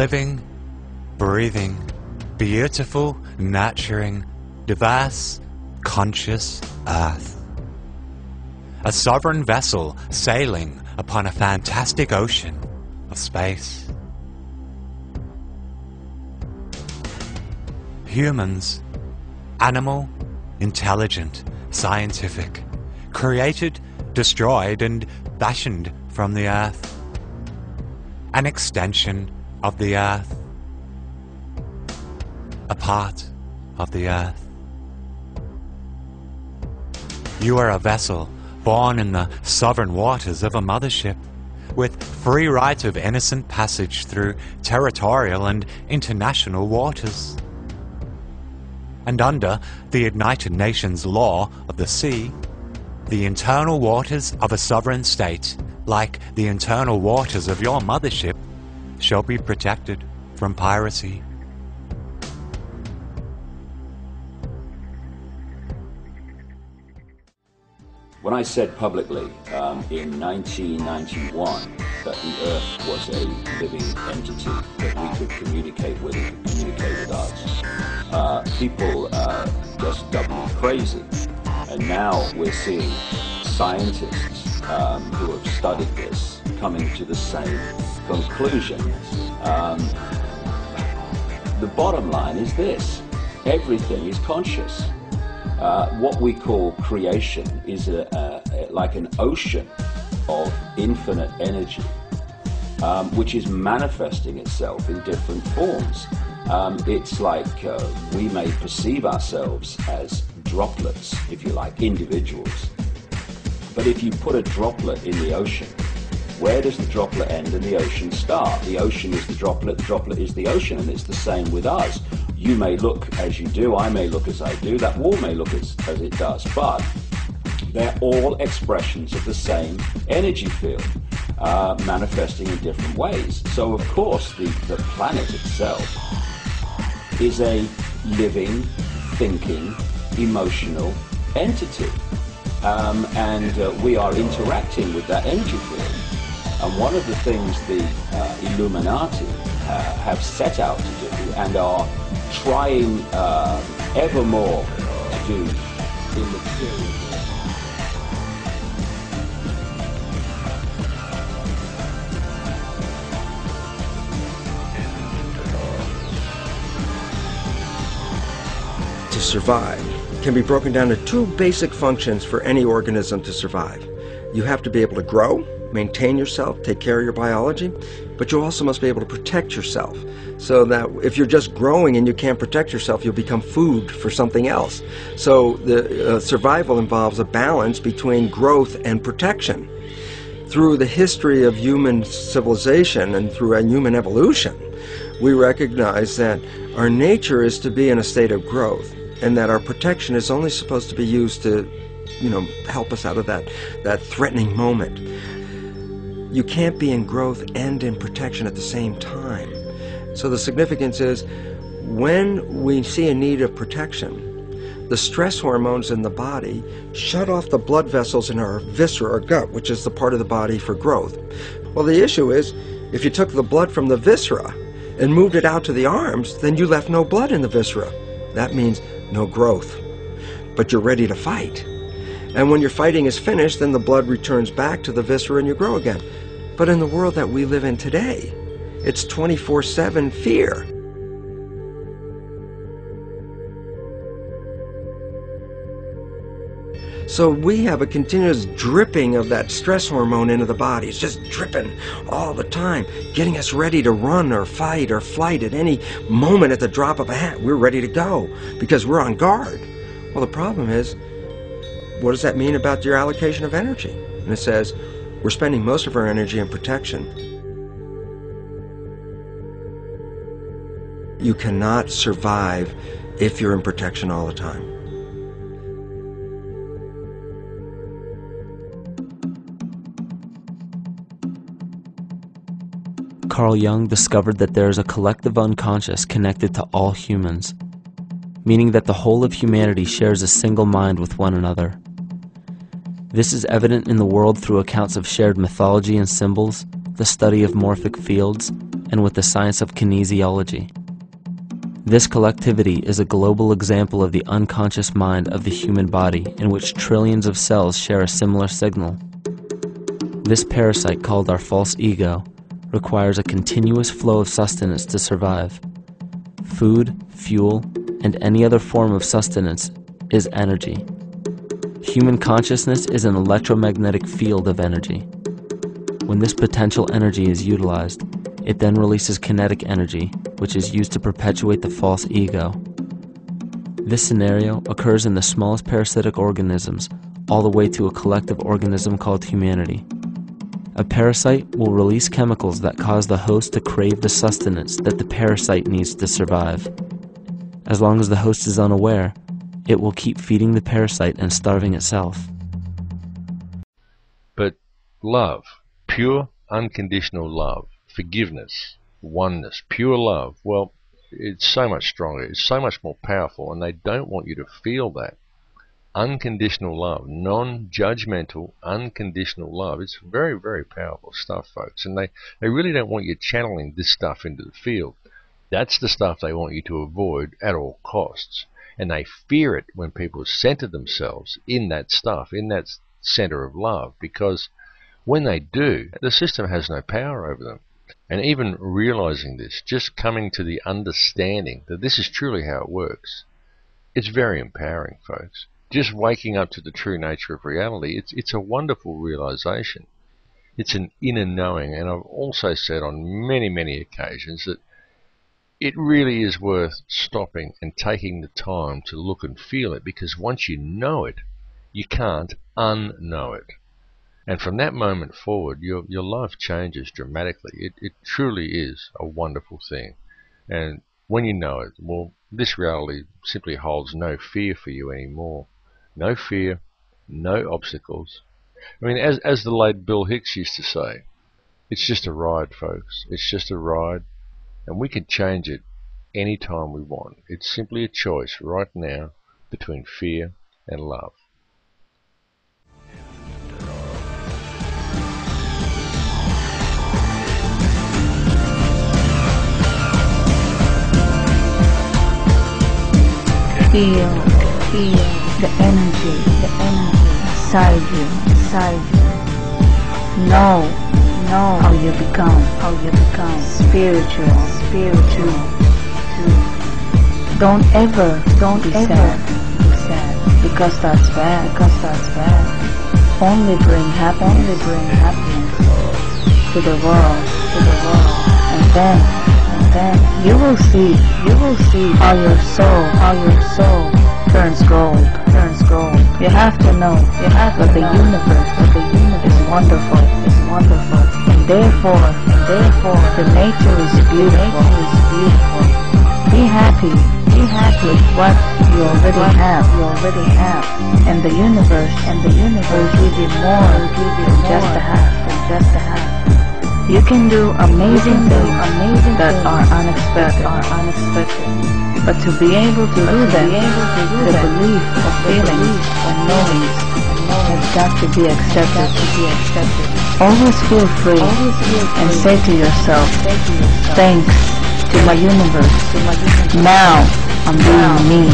living, breathing, beautiful, nurturing, diverse, conscious Earth. A sovereign vessel sailing upon a fantastic ocean of space. Humans, animal, intelligent, scientific, created, destroyed, and fashioned from the Earth. An extension of the Earth. A part of the Earth. You are a vessel born in the sovereign waters of a mothership, with free right of innocent passage through territorial and international waters. And under the United Nations law of the sea, the internal waters of a sovereign state, like the internal waters of your mothership, shall be protected from piracy. When I said publicly in 1991 that the Earth was a living entity that we could communicate with and could communicate with us, people just dubbed me crazy. And now we're seeing scientists who have studied this coming to the same conclusion. The bottom line is this: everything is conscious. What we call creation is like an ocean of infinite energy, which is manifesting itself in different forms. It's like we may perceive ourselves as droplets, if you like, individuals. But if you put a droplet in the ocean, where does the droplet end and the ocean start? The ocean is the droplet is the ocean, and it's the same with us. You may look as you do, I may look as I do, that wall may look as it does, but they're all expressions of the same energy field, manifesting in different ways. So of course the planet itself is a living, thinking, emotional entity, and we are interacting with that energy field. And one of the things the Illuminati have set out to do and are trying ever more to do in the material world. To survive can be broken down to two basic functions for any organism to survive. You have to be able to grow, maintain yourself, take care of your biology, but you also must be able to protect yourself, so that if you're just growing and you can't protect yourself, you'll become food for something else. So the survival involves a balance between growth and protection. Through the history of human civilization and through human evolution, we recognize that our nature is to be in a state of growth, and that our protection is only supposed to be used to, help us out of that threatening moment. You can't be in growth and in protection at the same time. So the significance is, when we see a need of protection, the stress hormones in the body shut off the blood vessels in our viscera or gut, which is the part of the body for growth. Well, the issue is, if you took the blood from the viscera and moved it out to the arms, then you left no blood in the viscera. That means no growth. But you're ready to fight. And when your fighting is finished, then the blood returns back to the viscera and you grow again. But in the world that we live in today, it's 24/7 fear. So we have a continuous dripping of that stress hormone into the body. It's just dripping all the time, getting us ready to run or fight or flight at any moment. At the drop of a hat, we're ready to go because we're on guard. Well, the problem is, what does that mean about your allocation of energy? And it says, we're spending most of our energy in protection. You cannot survive if you're in protection all the time. Carl Jung discovered that there is a collective unconscious connected to all humans, meaning that the whole of humanity shares a single mind with one another. This is evident in the world through accounts of shared mythology and symbols, the study of morphic fields, and with the science of kinesiology. This collectivity is a global example of the unconscious mind of the human body in which trillions of cells share a similar signal. This parasite, called our false ego, requires a continuous flow of sustenance to survive. Food, fuel, and any other form of sustenance is energy. Human consciousness is an electromagnetic field of energy. When this potential energy is utilized, it then releases kinetic energy, which is used to perpetuate the false ego. This scenario occurs in the smallest parasitic organisms, all the way to a collective organism called humanity. A parasite will release chemicals that cause the host to crave the sustenance that the parasite needs to survive. As long as the host is unaware, it will keep feeding the parasite and starving itself. But love, pure, unconditional love, forgiveness, oneness, pure love, well, it's so much stronger, it's so much more powerful, and they don't want you to feel that. Unconditional love, non-judgmental, unconditional love, it's very, very powerful stuff, folks, and they really don't want you channeling this stuff into the field. That's the stuff they want you to avoid at all costs, and they fear it when people center themselves in that stuff, in that center of love, because when they do, the system has no power over them. And even realizing this, just coming to the understanding that this is truly how it works, it's very empowering, folks. Just waking up to the true nature of reality, it's a wonderful realization. It's an inner knowing, and I've also said on many, many occasions that it really is worth stopping and taking the time to look and feel it, because once you know it, you can't unknow it. And from that moment forward, your life changes dramatically. It truly is a wonderful thing. And when you know it, well, this reality simply holds no fear for you anymore. No fear, no obstacles. I mean, as the late Bill Hicks used to say, it's just a ride, folks. It's just a ride, and we can change it any time we want. It's simply a choice right now between fear and love. Feel the energy inside you. Know how you become spiritual. Don't ever be sad because that's bad. Only bring happiness to the world, and then you will see how your soul turns gold. You have to know that the universe is wonderful, and therefore the nature is beautiful. Be happy with what you already have, and the universe will give you more than just a half. You can do amazing things that are unexpected. But to be able to do them, the belief of feelings and knowings has got to be accepted. Always feel free and say to yourself, thanks to my universe. Now I'm being me.